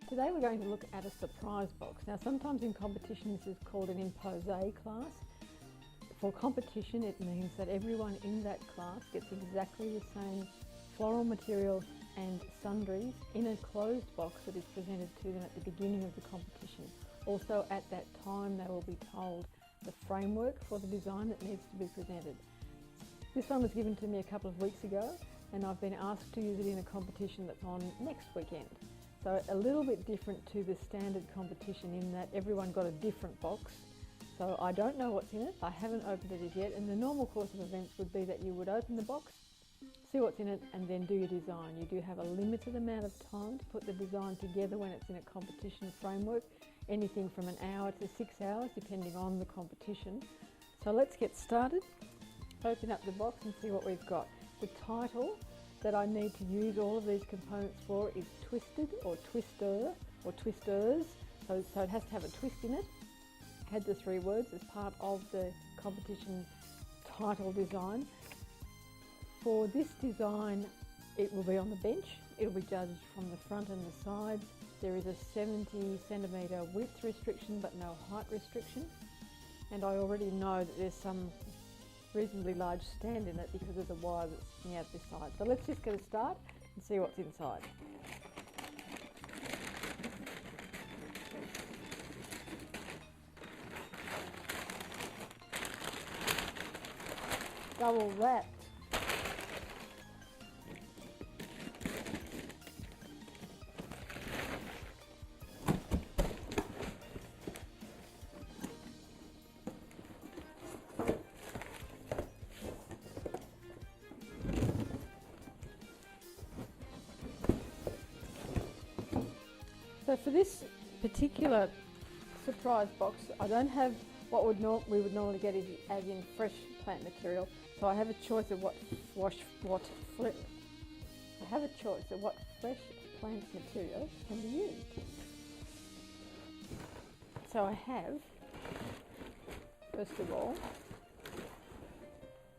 Today we're going to look at a surprise box. Now sometimes in competition this is called an impose class. For competition it means that everyone in that class gets exactly the same floral material and sundries in a closed box that is presented to them at the beginning of the competition. Also at that time they will be told the framework for the design that needs to be presented. This one was given to me a couple of weeks ago and I've been asked to use it in a competition that's on next weekend. So a little bit different to the standard competition in that everyone got a different box. So I don't know what's in it, I haven't opened it as yet, and the normal course of events would be that you would open the box, see what's in it and then do your design. You do have a limited amount of time to put the design together when it's in a competition framework, anything from an hour to 6 hours depending on the competition. So let's get started, open up the box and see what we've got. The title that I need to use all of these components for is Twisted or Twister or Twisters, so it has to have a twist in it. I had the 3 words as part of the competition title design. For this design it will be on the bench, it will be judged from the front and the sides. There is a 70 centimetre width restriction but no height restriction, and I already know that there's some reasonably large stand in it because of the wire that's sticking out this side. So let's just get a start and see what's inside. Double wrapped. So for this particular surprise box, I don't have what we would normally get as in fresh plant material. So I have a choice of what fresh plant material can be used. So I have, first of all,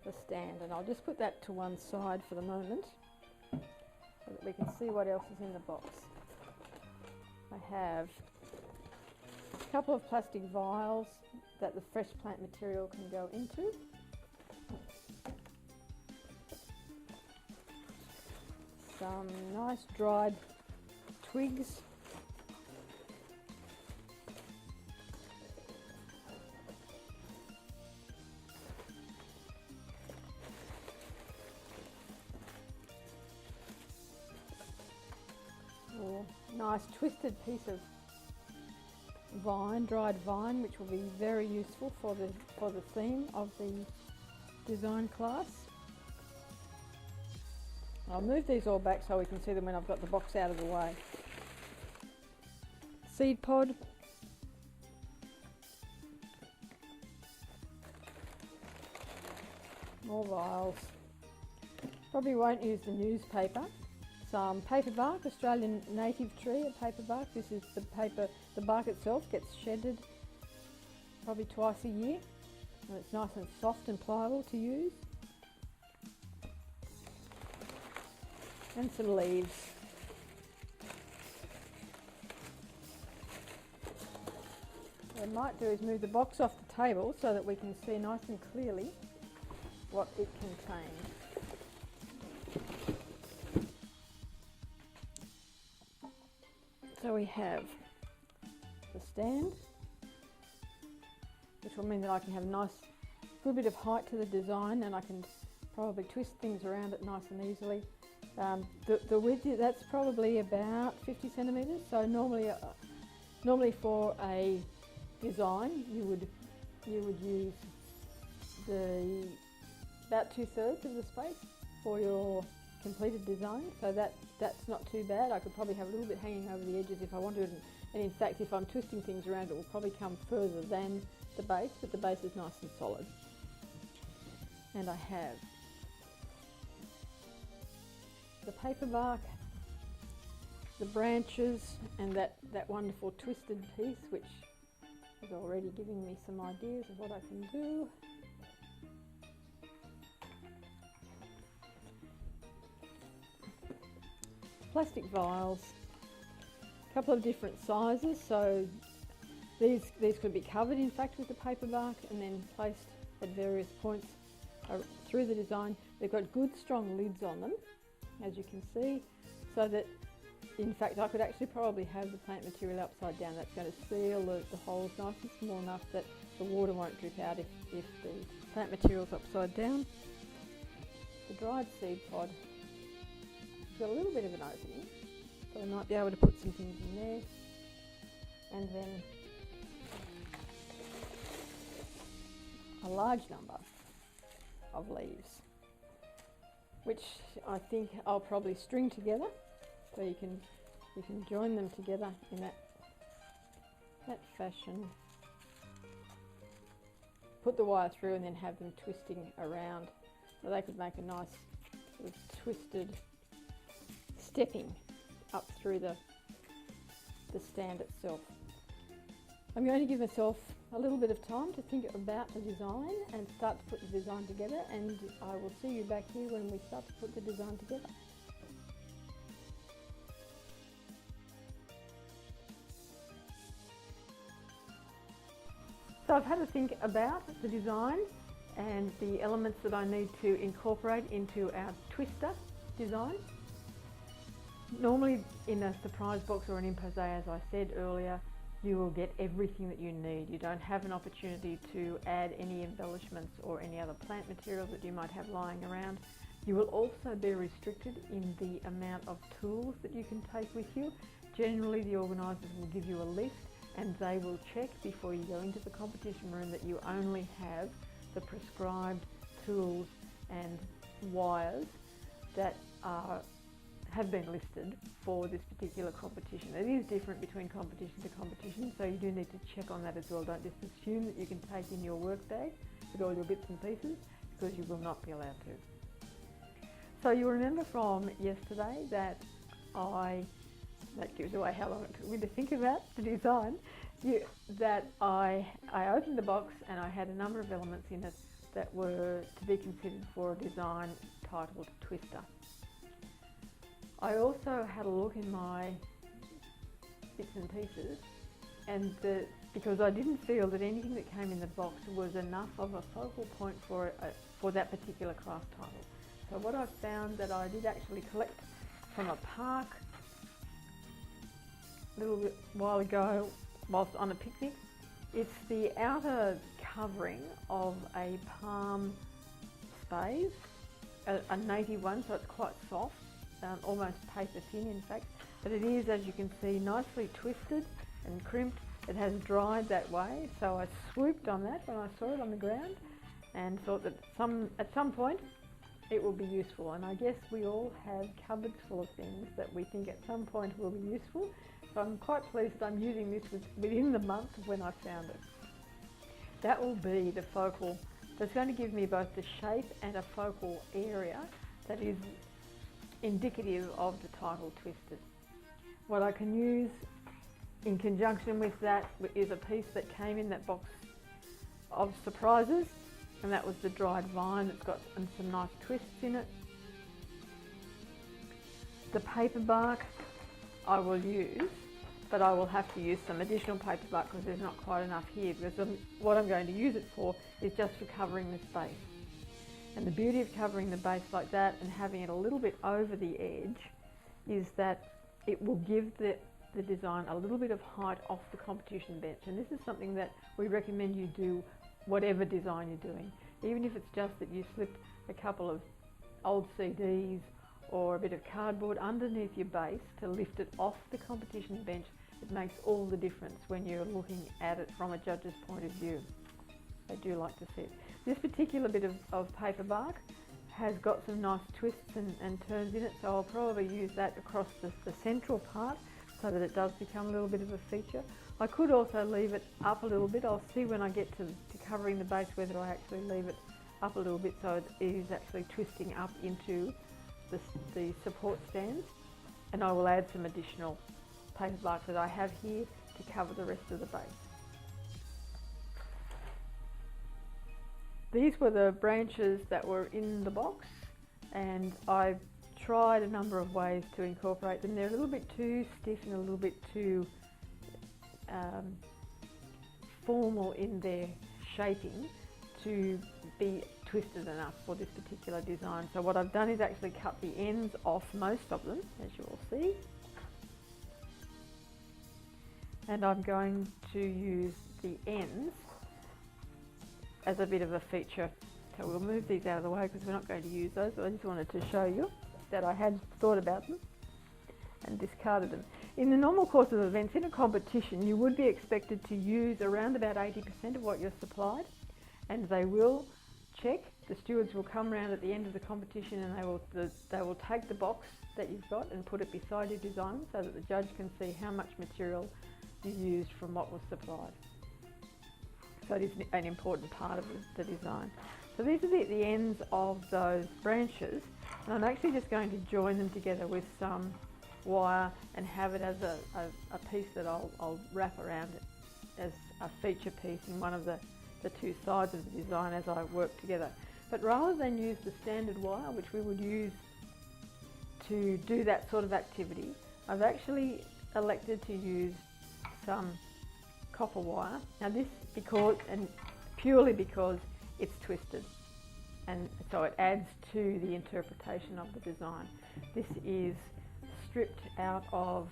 the stand, and I'll just put that to one side for the moment so that we can see what else is in the box. I have a couple of plastic vials that the fresh plant material can go into. Some nice dried twigs. Nice twisted piece of vine, dried vine, which will be very useful for the theme of the design class. I'll move these all back so we can see them when I've got the box out of the way. Seed pod. More vials. Probably won't use the newspaper. Some paper bark, Australian native tree, a paper bark. This is the paper, the bark itself gets shedded probably twice a year and it's nice and soft and pliable to use. And some leaves. What I might do is move the box off the table so that we can see nice and clearly what it contains. So we have the stand, which will mean that I can have a nice good bit of height to the design and I can probably twist things around it nice and easily. The width, that's probably about 50 centimetres, so normally for a design you would use about 2/3 of the space for your completed design, so that's not too bad. I could probably have a little bit hanging over the edges if I wanted, and in fact if I'm twisting things around it will probably come further than the base, but the base is nice and solid. And I have the paper bark, the branches, and that wonderful twisted piece which is already giving me some ideas of what I can do. Plastic vials, a couple of different sizes, so these could be covered in fact with the paper bark and then placed at various points through the design. They've got good strong lids on them, as you can see, so that in fact I could actually probably have the plant material upside down. That's going to seal the holes nice and small enough that the water won't drip out if the plant material's upside down. The dried seed pod has got a little bit of an opening, so I might be able to put some things in there. And then a large number of leaves, which I think I'll probably string together, so you can join them together in that fashion. Put the wire through and then have them twisting around, so they could make a nice sort of twisted stepping up through the stand itself. I'm going to give myself a little bit of time to think about the design and start to put the design together, and I will see you back here when we start to put the design together. So I've had to think about the design and the elements that I need to incorporate into our twister design. Normally in a surprise box or an impose, as I said earlier, you will get everything that you need. You don't have an opportunity to add any embellishments or any other plant material that you might have lying around. You will also be restricted in the amount of tools that you can take with you. Generally, the organisers will give you a list, and they will check before you go into the competition room that you only have the prescribed tools and wires that have been listed for this particular competition. It is different between competition to competition, so you do need to check on that as well. Don't just assume that you can take in your work bag with all your bits and pieces, because you will not be allowed to. So you'll remember from yesterday that that gives away how long it took me to think about the design, that I opened the box and I had a number of elements in it that were to be considered for a design titled Twister. I also had a look in my bits and pieces, and because I didn't feel that anything that came in the box was enough of a focal point for that particular class title. So what I found that I did actually collect from a park a little bit while ago whilst on a picnic. It's the outer covering of a palm spade, a native one, so it's quite soft, almost paper thin in fact, but it is, as you can see, nicely twisted and crimped. It has dried that way, so I swooped on that when I saw it on the ground and thought that at some point it will be useful. And I guess we all have cupboards full of things that we think at some point will be useful. So I'm quite pleased that I'm using this within the month of when I found it. That will be the focal, that's going to give me both the shape and a focal area that is indicative of the title Twisted. What I can use in conjunction with that is a piece that came in that box of surprises, and that was the dried vine that's got some nice twists in it. The paper bark I will use, but I will have to use some additional paper bark because there's not quite enough here, because what I'm going to use it for is just for covering this base. And the beauty of covering the base like that and having it a little bit over the edge is that it will give the design a little bit of height off the competition bench. And this is something that we recommend you do whatever design you're doing. Even if it's just that you slip a couple of old CDs or a bit of cardboard underneath your base to lift it off the competition bench, it makes all the difference when you're looking at it from a judge's point of view. They do like to see it. This particular bit of paper bark has got some nice twists and turns in it, so I'll probably use that across the central part so that it does become a little bit of a feature. I could also leave it up a little bit. I'll see when I get to covering the base whether I actually leave it up a little bit so it is actually twisting up into the support stands, and I will add some additional paper bark that I have here to cover the rest of the base. These were the branches that were in the box, and I tried a number of ways to incorporate them. They're a little bit too stiff and a little bit too formal in their shaping to be twisted enough for this particular design. So what I've done is actually cut the ends off most of them, as you will see. And I'm going to use the ends as a bit of a feature. So we'll move these out of the way because we're not going to use those, but I just wanted to show you that I had thought about them and discarded them. In the normal course of events, in a competition, you would be expected to use around about 80% of what you're supplied, and they will check. The stewards will come around at the end of the competition and they will take the box that you've got and put it beside your design so that the judge can see how much material you used from what was supplied. So it is an important part of the design. So these are the ends of those branches, and I'm actually just going to join them together with some wire and have it as a piece that I'll wrap around it as a feature piece in one of the two sides of the design as I work together. But rather than use the standard wire, which we would use to do that sort of activity, I've actually elected to use some copper wire. Now this purely because it's twisted, and so it adds to the interpretation of the design. This is stripped out of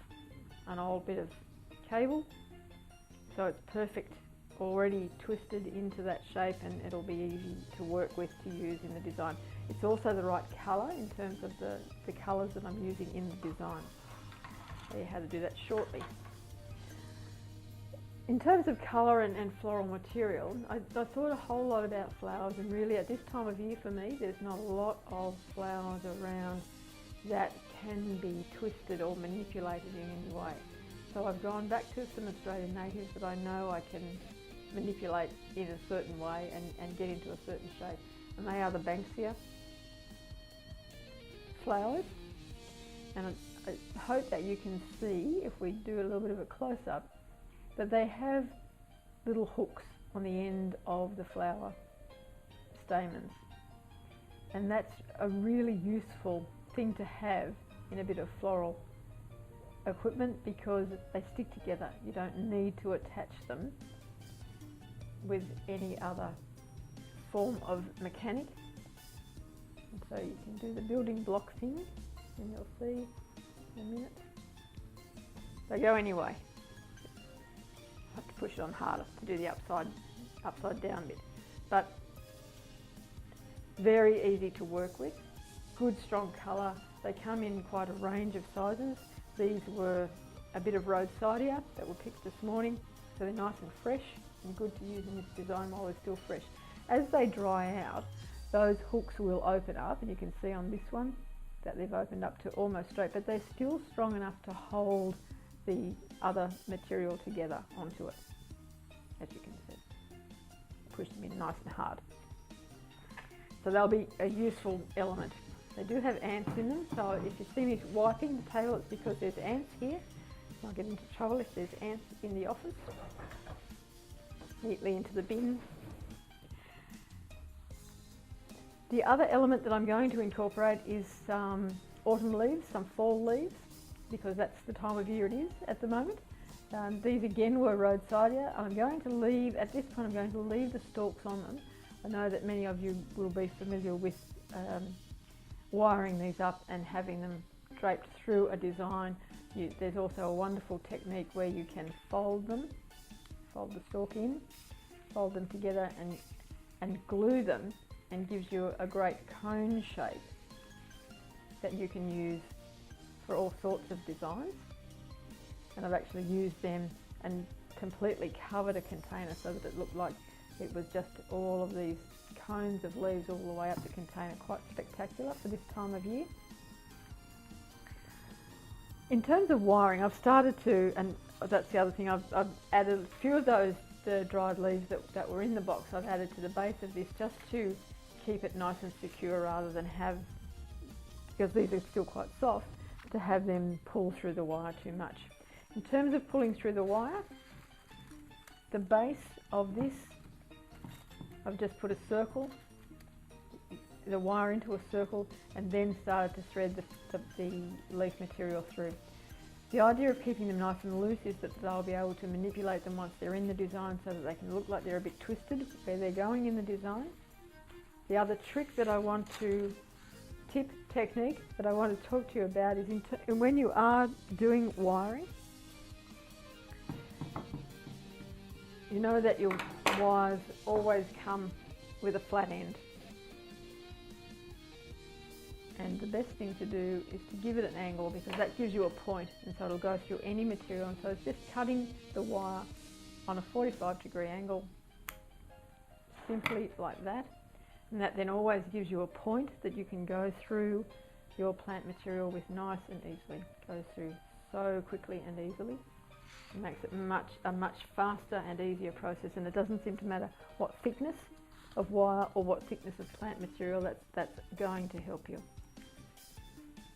an old bit of cable, so it's perfect, already twisted into that shape, and it'll be easy to work with to use in the design. It's also the right colour in terms of the colours that I'm using in the design. I'll show you how to do that shortly. In terms of colour and floral material, I thought a whole lot about flowers, and really at this time of year for me there's not a lot of flowers around that can be twisted or manipulated in any way. So I've gone back to some Australian natives that I know I can manipulate in a certain way and get into a certain shape, and they are the Banksia flowers. And I hope that you can see, if we do a little bit of a close-up, that they have little hooks on the end of the flower stamens, and that's a really useful thing to have in a bit of floral equipment because they stick together. You don't need to attach them with any other form of mechanic, and so you can do the building block thing, and you'll see in a minute they go anyway. I have to push it on harder to do the upside down bit, but very easy to work with, good strong colour. They come in quite a range of sizes. These were a bit of rhodesidia that were picked this morning, so they're nice and fresh and good to use in this design while they're still fresh. As they dry out, those hooks will open up, and you can see on this one that they've opened up to almost straight, but they're still strong enough to hold the other material together onto it, as you can see. Push them in nice and hard. So they'll be a useful element. They do have ants in them, so if you see me wiping the table, it's because there's ants here. I'll get into trouble if there's ants in the office. Neatly into the bin. The other element that I'm going to incorporate is some autumn leaves, some fall leaves, because that's the time of year it is at the moment. These again were rhodesidia. I'm going to leave, at this point I'm going to leave the stalks on them. I know that many of you will be familiar with wiring these up and having them draped through a design. There's also a wonderful technique where you can fold them, fold the stalk in, fold them together and glue them, and gives you a great cone shape that you can use for all sorts of designs. And I've actually used them and completely covered a container so that it looked like it was just all of these cones of leaves all the way up the container. Quite spectacular for this time of year. In terms of wiring, I've started to, and that's the other thing, I've added a few of those dried leaves that were in the box. I've added to the base of this just to keep it nice and secure, rather than have, because these are still quite soft, to have them pull through the wire too much. In terms of pulling through the wire, the base of this, I've just put a circle the wire into a circle and then started to thread the leaf material through. The idea of keeping them nice and loose is that they'll be able to manipulate them once they're in the design so that they can look like they're a bit twisted where they're going in the design. The other trick that I want to, technique that I want to talk to you about is when you are doing wiring, you know that your wires always come with a flat end. And the best thing to do is to give it an angle, because that gives you a point, and so it'll go through any material. And so it's just cutting the wire on a 45-degree angle, simply like that. And that then always gives you a point that you can go through your plant material with nice and easily. Goes through so quickly and easily. It makes it a much faster and easier process, and it doesn't seem to matter what thickness of wire or what thickness of plant material. That's going to help you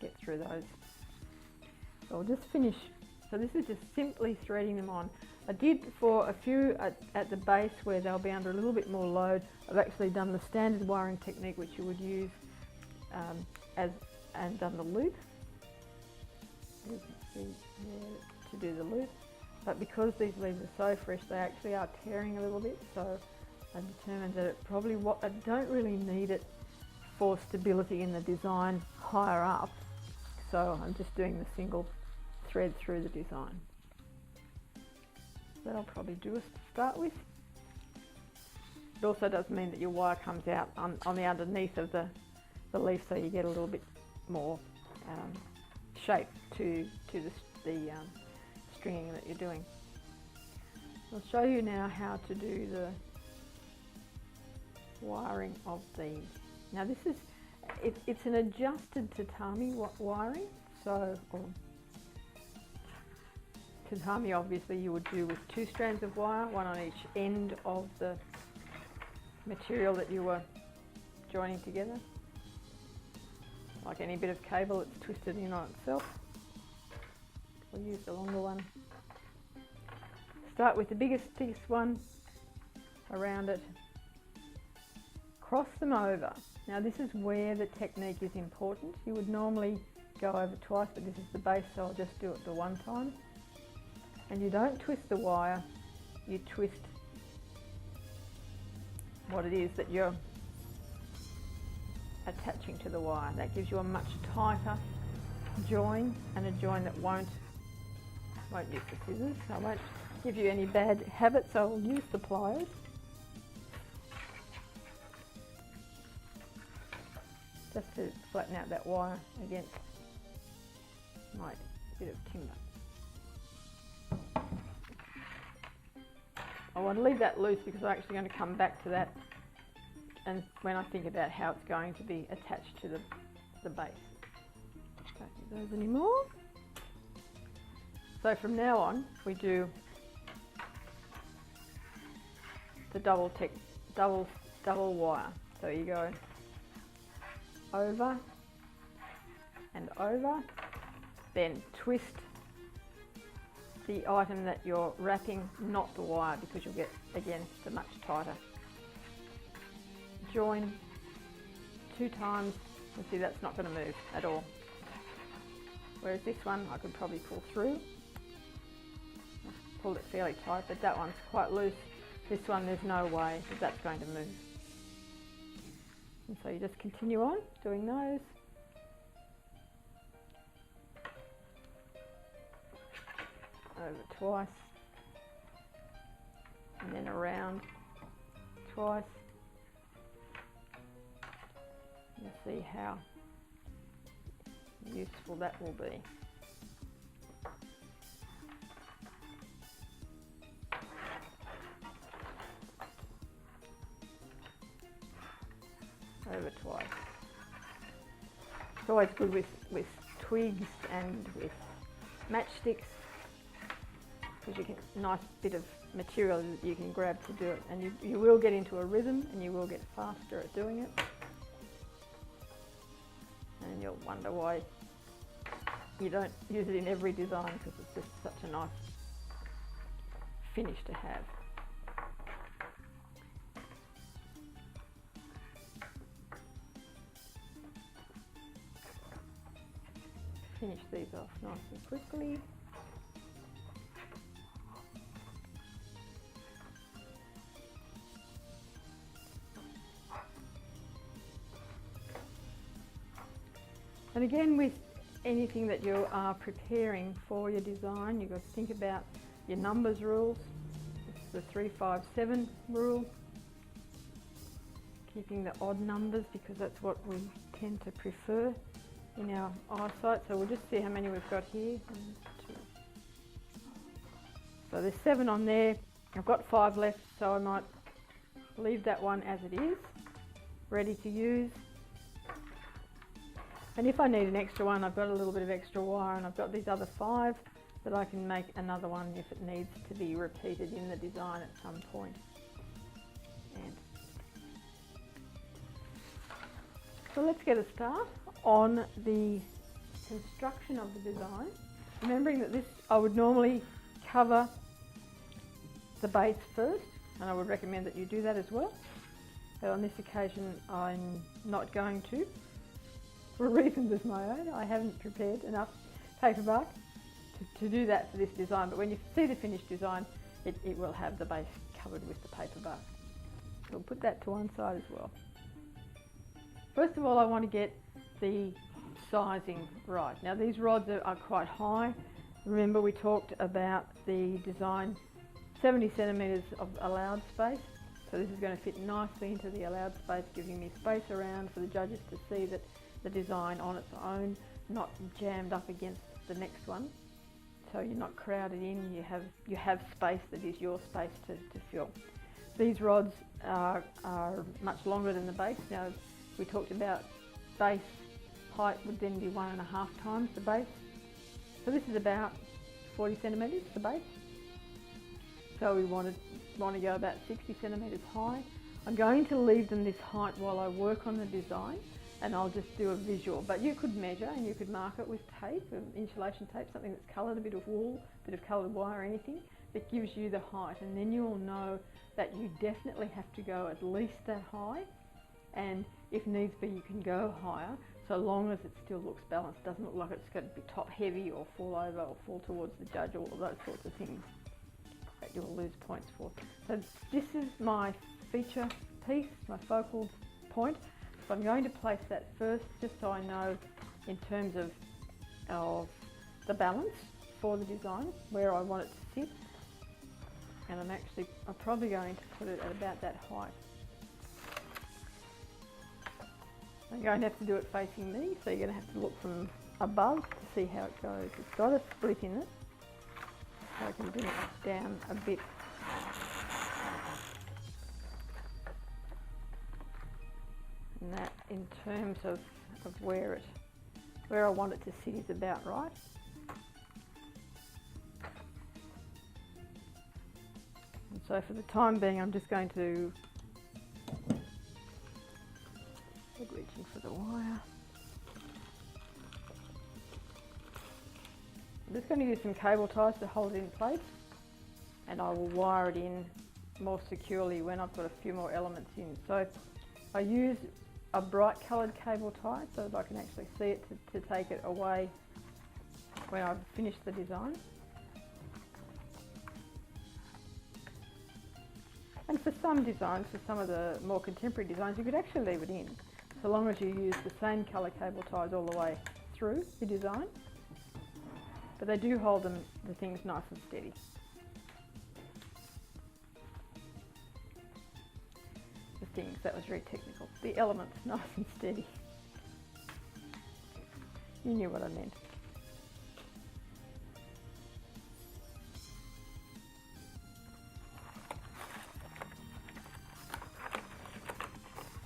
get through those. So I'll just finish. So this is just simply threading them on. I did for a few at the base where they'll be under a little bit more load. I've actually done the standard wiring technique which you would use and done the loop. You can see there to do the loop. But because these leaves are so fresh, they actually are tearing a little bit. So I determined that I don't really need it for stability in the design higher up. So I'm just doing the single thread through the design. That'll probably do us to start with. It also does mean that your wire comes out on the underneath of the leaf, so you get a little bit more shape to the stringing that you're doing. I'll show you now how to do the wiring of these. Now this is, it's an adjusted tatami wiring, so tatami obviously you would do with 2 strands of wire, one on each end of the material that you were joining together. Like any bit of cable, it's twisted in on itself. We'll use the longer one. Start with the biggest one around it. Cross them over. Now this is where the technique is important. You would normally go over twice, but this is the base, so I'll just do it the one time. And you don't twist the wire, you twist what it is that you're attaching to the wire. That gives you a much tighter join, and a join that won't use the scissors. I won't give you any bad habits, so I'll use the pliers. Just to flatten out that wire against my bit of timber. I want to leave that loose because I'm actually going to come back to that and when I think about how it's going to be attached to the base. Don't need those anymore. So from now on we do the double wire. So you go over and over, then twist the item that you're wrapping, not the wire, because you'll get, again, the much tighter. Join 2 times, and see that's not going to move at all. Whereas this one I could probably pull through. I've pulled it fairly tight, but that one's quite loose. This one, there's no way that that's going to move. And so you just continue on doing those. Over twice, and then around twice. You'll see how useful that will be. Over twice. It's always good with twigs and with matchsticks, because you get a nice bit of material that you can grab to do it, and you will get into a rhythm and you will get faster at doing it, and you'll wonder why you don't use it in every design, because it's just such a nice finish to have. finish these off nice and quickly. And again, with anything that you are preparing for your design, you've got to think about your numbers rules. It's the 3-5-7 rule. Keeping the odd numbers because that's what we tend to prefer in our eyesight. So we'll just see how many we've got here. 1, 2. So there's 7 on there. I've got 5 left, so I might leave that one as it is, ready to use. And if I need an extra one, I've got a little bit of extra wire, and I've got these other 5 that I can make another one if it needs to be repeated in the design at some point. And so let's get a start on the construction of the design. Remembering that this, I would normally cover the base first, and I would recommend that you do that as well. But on this occasion, I'm not going to. For reasons of my own, I haven't prepared enough paper bark to do that for this design, but when you see the finished design, it will have the base covered with the paper bark. So we'll put that to one side as well. First of all, I want to get the sizing right. Now these rods are quite high. Remember we talked about the design 70 centimetres of allowed space. So this is going to fit nicely into the allowed space, giving me space around for the judges to see that the design on its own, not jammed up against the next one. So you're not crowded in, you have space that is your space to fill. These rods are much longer than the base. Now we talked about base height would then be 1.5 times the base. So this is about 40 centimetres, the base. So we want to go about 60 centimetres high. I'm going to leave them this height while I work on the design, and I'll just do a visual. But you could measure and you could mark it with tape, insulation tape, something that's coloured, a bit of wool, a bit of coloured wire, anything that gives you the height, and then you'll know that you definitely have to go at least that high, and if needs be you can go higher, so long as it still looks balanced, doesn't look like it's going to be top heavy or fall over or fall towards the judge, all of those sorts of things that you'll lose points for. So this is my feature piece, my focal point. So I'm going to place that first, just so I know in terms of the balance for the design, where I want it to sit. And I'm probably going to put it at about that height. I'm going to have to do it facing me, so you're going to have to look from above to see how it goes. It's got a split in it, so I can bring it down a bit. And that, in terms of where I want it to sit, is about right. And so for the time being, I'm just going to reaching for the wire. I'm just going to use some cable ties to hold it in place, and I will wire it in more securely when I've got a few more elements in. So I use a bright coloured cable tie so that I can actually see it to take it away when I've finished the design. And for some designs, for some of the more contemporary designs, you could actually leave it in, so long as you use the same colour cable ties all the way through the design. But they do hold the things nice and steady. The things, that was very technical. The elements, nice and steady. You knew what I meant.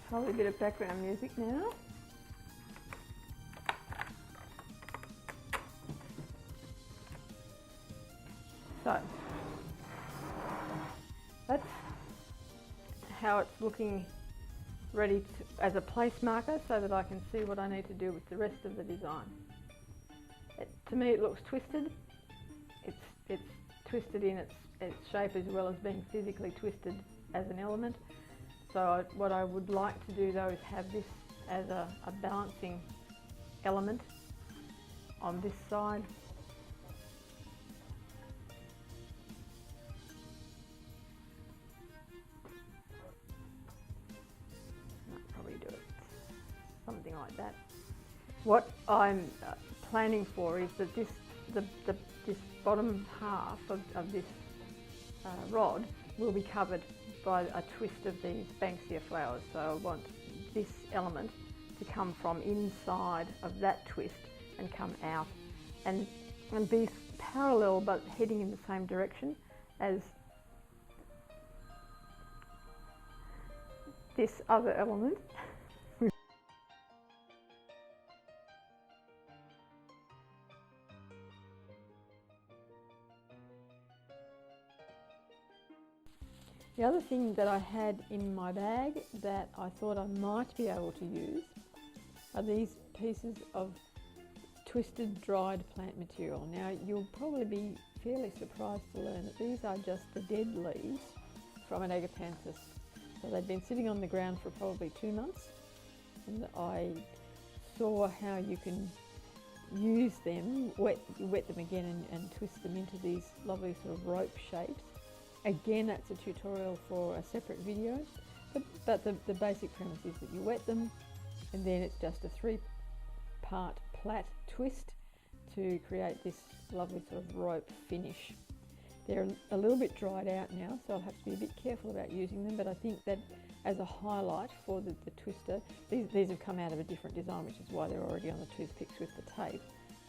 Probably a bit of background music now. So, that's how it's looking, ready as a place marker, so that I can see what I need to do with the rest of the design. To me it looks twisted. It's twisted in its shape as well as being physically twisted as an element. So what I would like to do though is have this as a balancing element on this side. I'll probably do it something like that. What I'm planning for is that this bottom half of this rod will be covered by a twist of these Banksia flowers. So I want this element to come from inside of that twist and come out and be parallel but heading in the same direction as this other element. The other thing that I had in my bag that I thought I might be able to use are these pieces of twisted dried plant material. Now you'll probably be fairly surprised to learn that these are just the dead leaves from an agapanthus. So they'd been sitting on the ground for probably 2 months, and I saw how you can use them, wet them again and twist them into these lovely sort of rope shapes. Again, that's a tutorial for a separate video, but the basic premise is that you wet them and then it's just a 3-part plait twist to create this lovely sort of rope finish. They're a little bit dried out now, so I'll have to be a bit careful about using them, but I think that as a highlight for the twister, these have come out of a different design, which is why they're already on the toothpicks with the tape.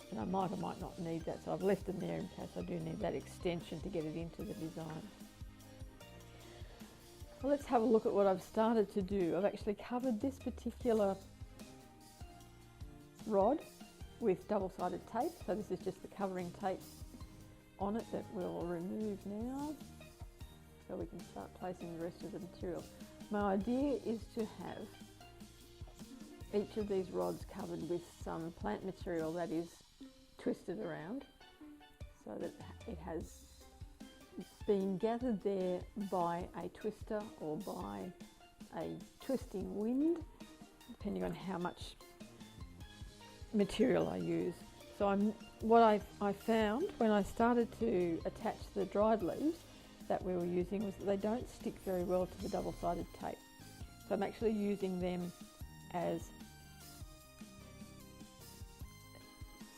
And I might or might not need that, so I've left them there in case I do need that extension to get it into the design. Well, let's have a look at what I've started to do. I've actually covered this particular rod with double-sided tape, so this is just the covering tape on it that we'll remove now, so we can start placing the rest of the material. My idea is to have each of these rods covered with some plant material that is twisted around so that it has been gathered there by a twister or by a twisting wind, depending on how much material I use. So what I found when I started to attach the dried leaves that we were using was that they don't stick very well to the double-sided tape. So I'm actually using them as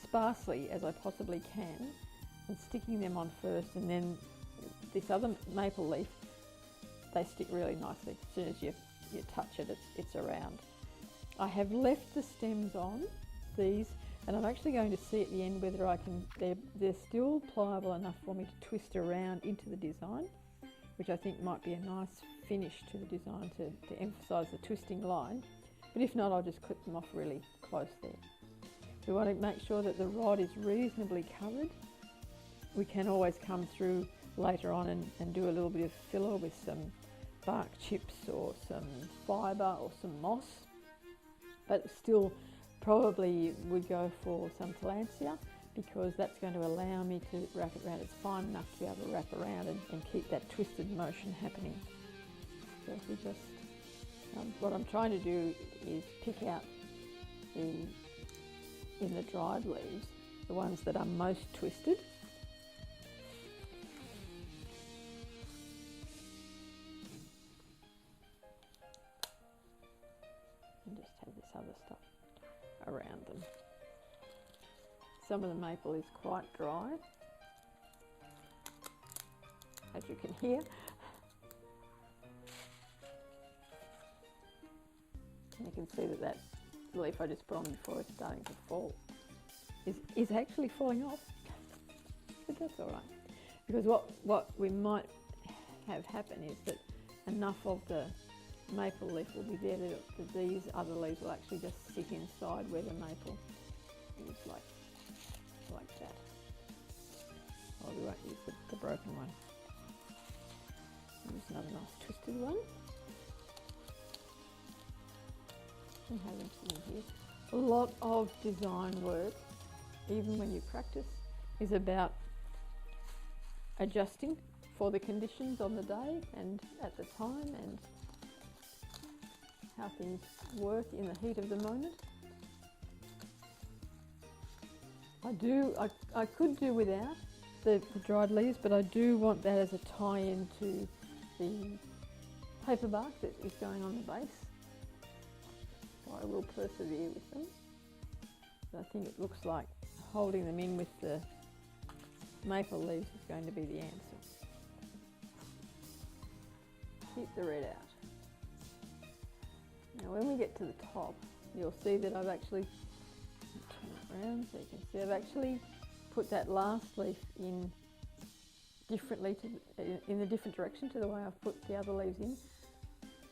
sparsely as I possibly can and sticking them on first, and then this other maple leaf, they stick really nicely. As soon as you touch it, it's around. I have left the stems on these, and I'm actually going to see at the end whether I can, they're still pliable enough for me to twist around into the design, which I think might be a nice finish to the design to emphasise the twisting line. But if not, I'll just clip them off really close there. We want to make sure that the rod is reasonably covered. We can always come through later on and do a little bit of filler with some bark chips or some fibre or some moss, but still probably would go for some tillandsia, because that's going to allow me to wrap it around. It's fine enough to be able to wrap around and keep that twisted motion happening. So if we just, what I'm trying to do is pick out in the dried leaves the ones that are most twisted. And just have this other stuff around them. Some of the maple is quite dry, as you can hear. And you can see that leaf I just put on before is starting to fall, is actually falling off. But that's all right, because what we might have happen is that enough of the maple leaf will be there that these other leaves will actually just sit inside where the maple is, like that. Oh, we won't use the broken one. Use another nice twisted one. We have them sitting here. A lot of design work, even when you practice, is about adjusting for the conditions on the day and at the time, and how things work in the heat of the moment. I could do without the dried leaves, but I do want that as a tie-in to the paper bark that is going on the base. So I will persevere with them. But I think it looks like holding them in with the maple leaves is going to be the answer. Keep the red out. Now when we get to the top, you'll see that I've actually, turn it around so you can see, I've actually put that last leaf in differently, in a different direction to the way I've put the other leaves in,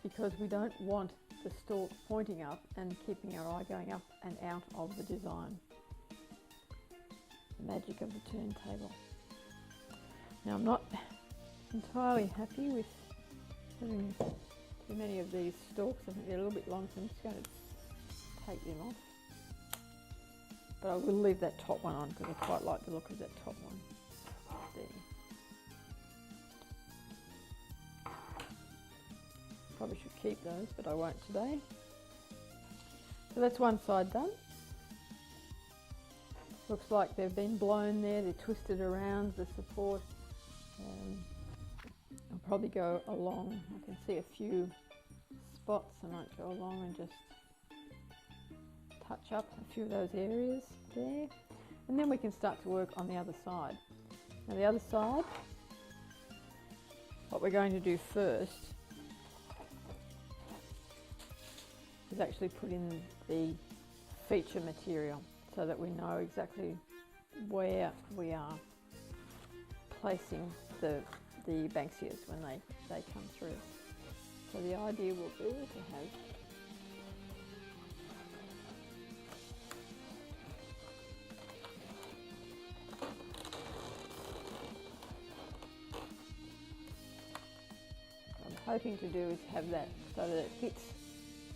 because we don't want the stalk pointing up and keeping our eye going up and out of the design. The magic of the turntable. Now I'm not entirely happy with having too many of these stalks. I think they're a little bit long, so I'm just going to take them off. But I will leave that top one on because I quite like the look of that top one there. Probably should keep those, but I won't today. So that's one side done. Looks like they've been blown there, they're twisted around the support. I'll probably go along, I can see a few spots, I might go along and just touch up a few of those areas there. And then we can start to work on the other side. Now the other side, what we're going to do first is actually put in the feature material so that we know exactly where we are placing the Banksias when they come through. So the idea will be to have what I'm hoping to do is have that so that it hits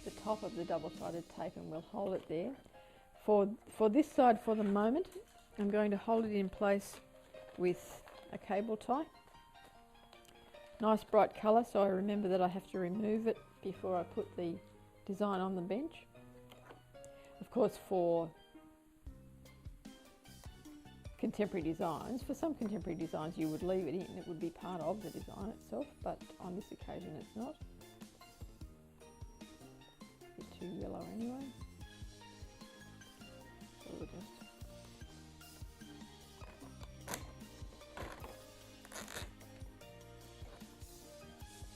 the top of the double-sided tape, and we'll hold it there. For this side, for the moment, I'm going to hold it in place with a cable tie. Nice bright colour, so I remember that I have to remove it before I put the design on the bench. Of course, for contemporary designs, for some contemporary designs you would leave it in, it would be part of the design itself, but on this occasion it's not. A bit too yellow anyway. So we'll just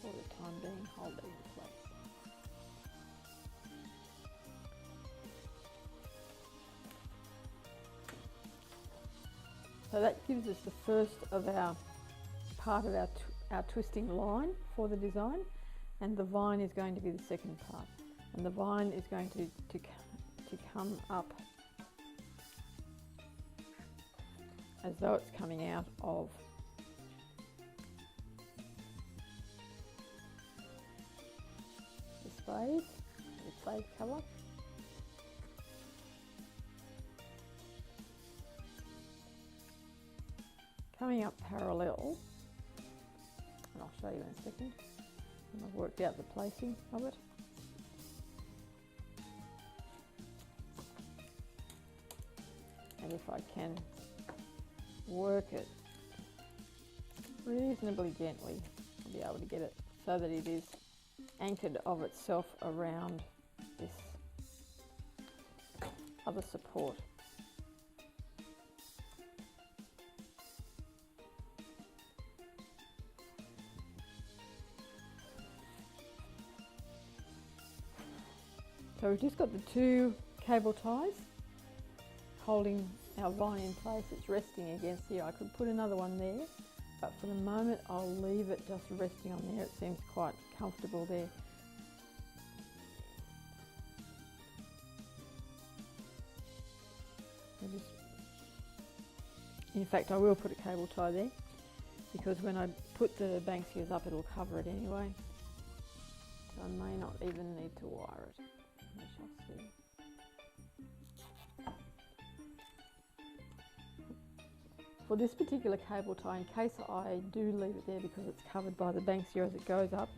for the time being hold it in place. So that gives us the first of our part of our twisting line for the design, and the vine is going to be the second part. And the vine is going to come up as though it's coming out of the spade colour. Coming up parallel, and I'll show you in a second when I've worked out the placing of it. And if I can work it reasonably gently, I'll be able to get it so that it is anchored of itself around this other support. So we've just got the two cable ties holding our vine in place. It's resting against here. I could put another one there, but for the moment I'll leave it just resting on there. It seems quite comfortable there. In fact, I will put a cable tie there because when I put the Banksias up, it'll cover it anyway. So I may not even need to wire it. We shall see. For this particular cable tie, in case I do leave it there because it's covered by the Banksia as it goes up,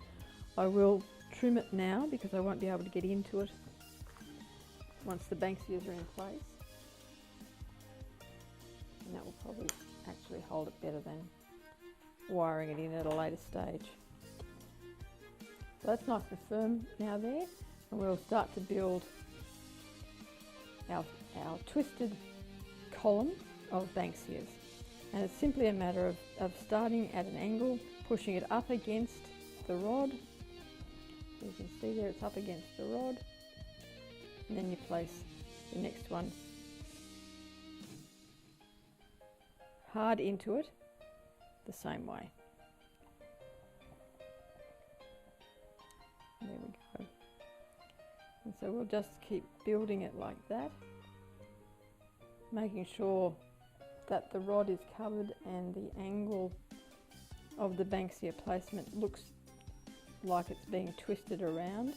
I will trim it now because I won't be able to get into it once the Banksias are in place. and that will probably actually hold it better than wiring it in at a later stage. So that's nice and firm now there, and we'll start to build our twisted column of Banksias. And it's simply a matter of starting at an angle, pushing it up against the rod. You can see there it's up against the rod, and then you place the next one hard into it the same way. There we go. And so we'll just keep building it like that, making sure that the rod is covered and the angle of the Banksia placement looks like it's being twisted around.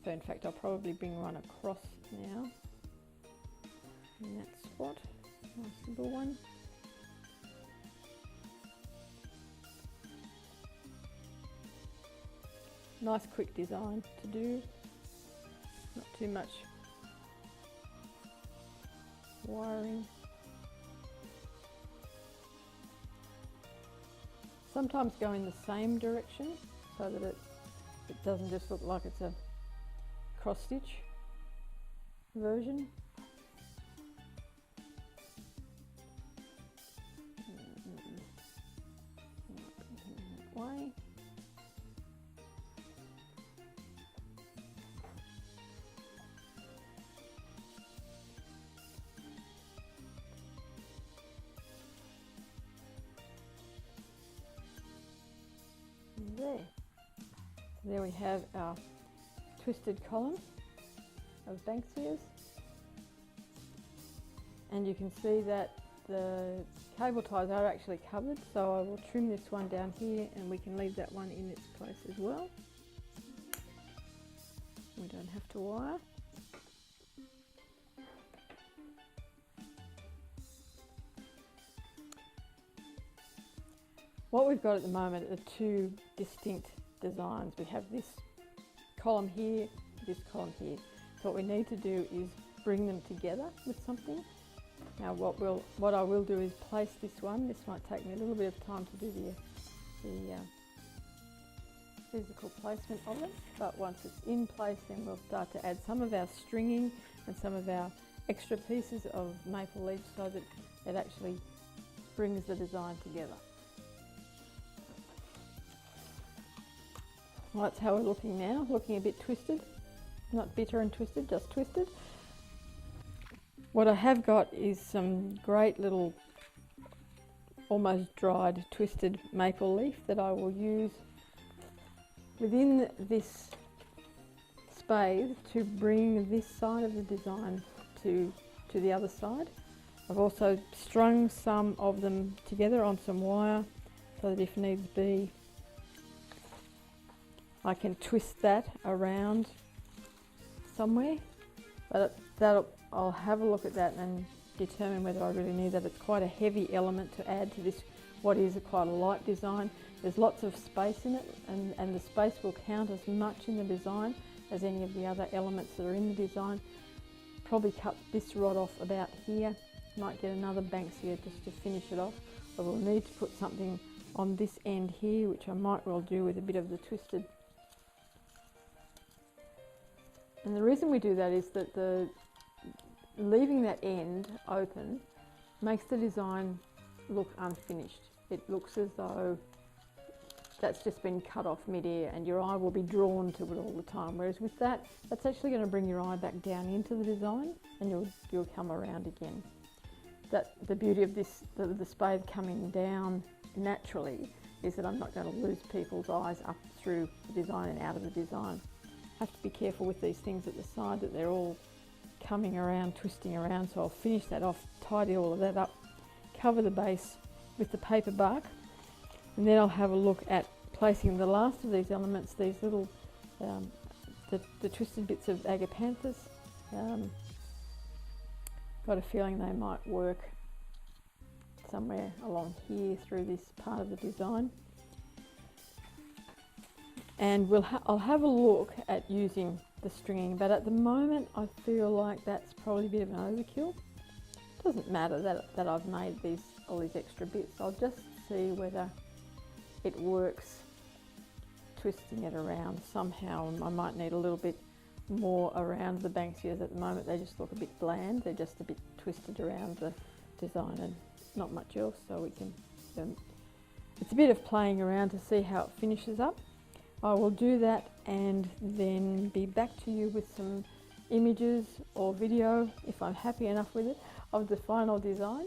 So in fact I'll probably bring one across now in that spot. Nice little one. Nice quick design to do, not too much wiring. Sometimes go in the same direction so that it doesn't just look like it's a cross stitch version. That way. There we have our twisted column of Banksias, and you can see that the cable ties are actually covered, so I will trim this one down here and we can leave that one in its place as well. We don't have to wire. What we've got at the moment are two distinct designs. We have this column here, this column here. So what we need to do is bring them together with something. Now what I will do is place this one. This might take me a little bit of time to do the physical placement of it, but once it's in place then we'll start to add some of our stringing and some of our extra pieces of maple leaf so that it actually brings the design together. Well, that's how we're looking now, looking a bit twisted. Not bitter and twisted, just twisted. What I have got is some great little almost dried twisted maple leaf that I will use within this spade to bring this side of the design to the other side. I've also strung some of them together on some wire so that if needs be I can twist that around somewhere, but I'll have a look at that and determine whether I really need that. It's quite a heavy element to add to this, what is quite a light design. There's lots of space in it, and the space will count as much in the design as any of the other elements that are in the design. Probably cut this rod off about here, might get another Banksia just to finish it off. I will need to put something on this end here, which I might well do with a bit of the twisted. And the reason we do that is that leaving that end open makes the design look unfinished. It looks as though that's just been cut off mid-air and your eye will be drawn to it all the time. Whereas with that, that's actually going to bring your eye back down into the design and you'll come around again. The beauty of this, the spade coming down naturally, is that I'm not going to lose people's eyes up through the design and out of the design. Have to be careful with these things at the side that they're all coming around, twisting around, so I'll finish that off, tidy all of that up, cover the base with the paper bark, and then I'll have a look at placing the last of these elements, these little, the twisted bits of agapanthus. Got a feeling they might work somewhere along here through this part of the design. And I'll have a look at using the stringing, but at the moment I feel like that's probably a bit of an overkill Doesn't matter that I've made all these extra bits. I'll just see whether it works twisting it around somehow. I might need a little bit more around the Banksias at the moment. They just look a bit bland. They're just a bit twisted around the design and not much else, so we can it's a bit of playing around to see how it finishes up. I will do that and then be back to you with some images or video, if I'm happy enough with it, of the final design.